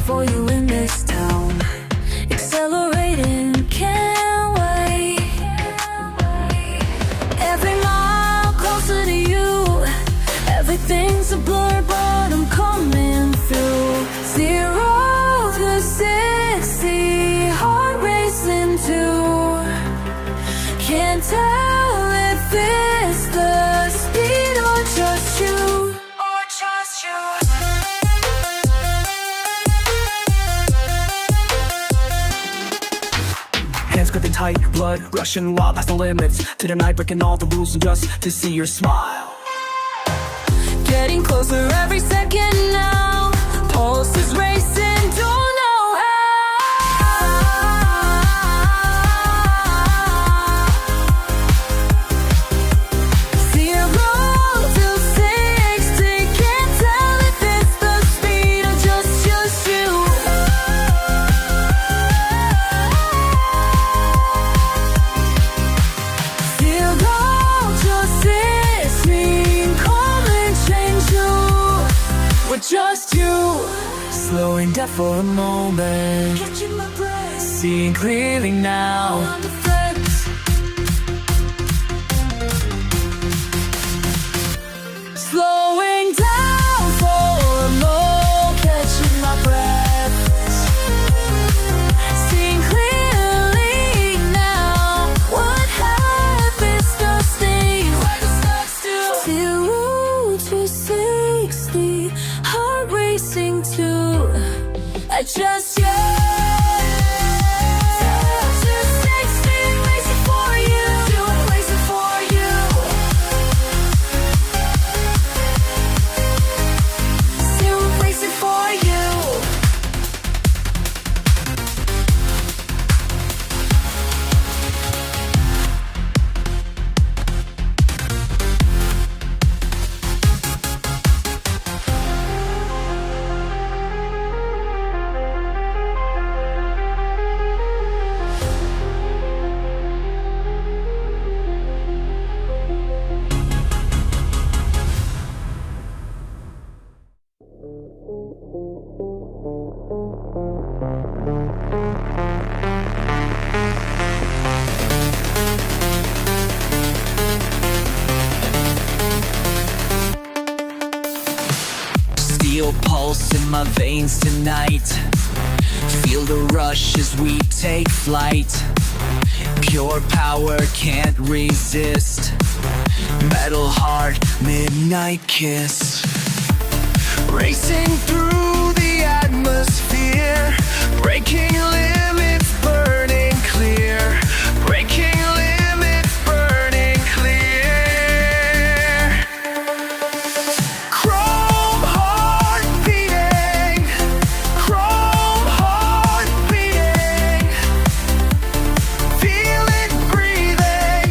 for you in this town. Accelerating, can't wait. Every mile closer to you. Everything's a blur, but I'm coming through. 0 to 60, heart racing too. Can't tell if it's the speed or just you. Or just you. Hands gripping tight, blood rushing wild past the limits. To the night, breaking all the rules just to see your smile. Getting closer every second now. Pulse is racing, don't know how. 0 to 60, can't tell if it's the speed or just you. 0 just is me, calling change you. With just you. Slowing down for a moment, catching my breath, seeing clearly now. On the fence. Slowing down for a moment, catching my breath, seeing clearly now. What happens to stay? Where the stars still. 0 to 60, heart racing too. I just Steel pulse in my veins tonight. Feel the rush as we take flight. Pure power can't resist. Metal heart, midnight kiss. Racing through the atmosphere, breaking limits, burning clear. Breaking limits, burning clear. Chrome heart beating, chrome heart beating. Feel it breathing,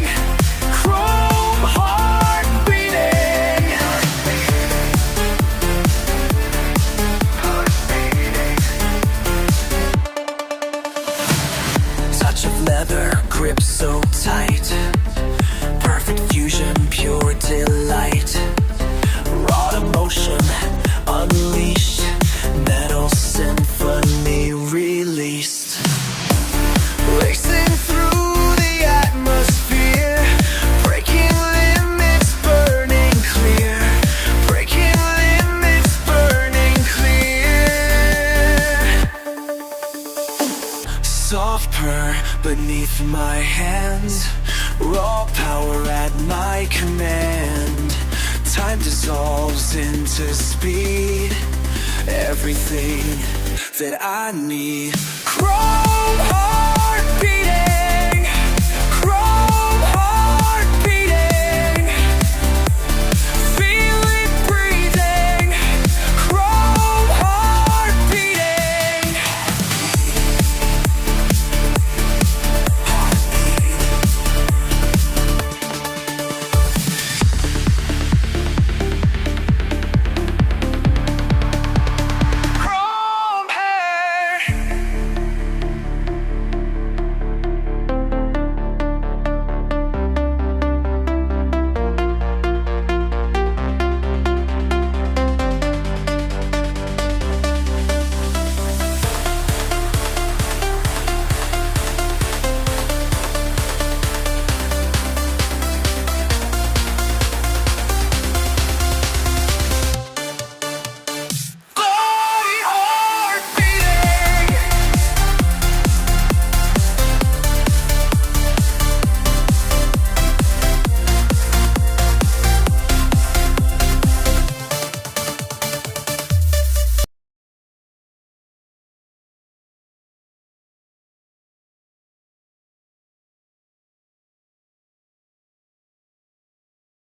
chrome heart beating. Touch of leather, grip so tight. Perfect fusion, pure delight. Raw emotion, unleashed. Metal symphony released. Racing through the atmosphere, breaking limits, burning clear. Breaking limits, burning clear. Soft purr beneath my hands, raw power at my command. Time dissolves into speed, everything that I need. Chrome heart.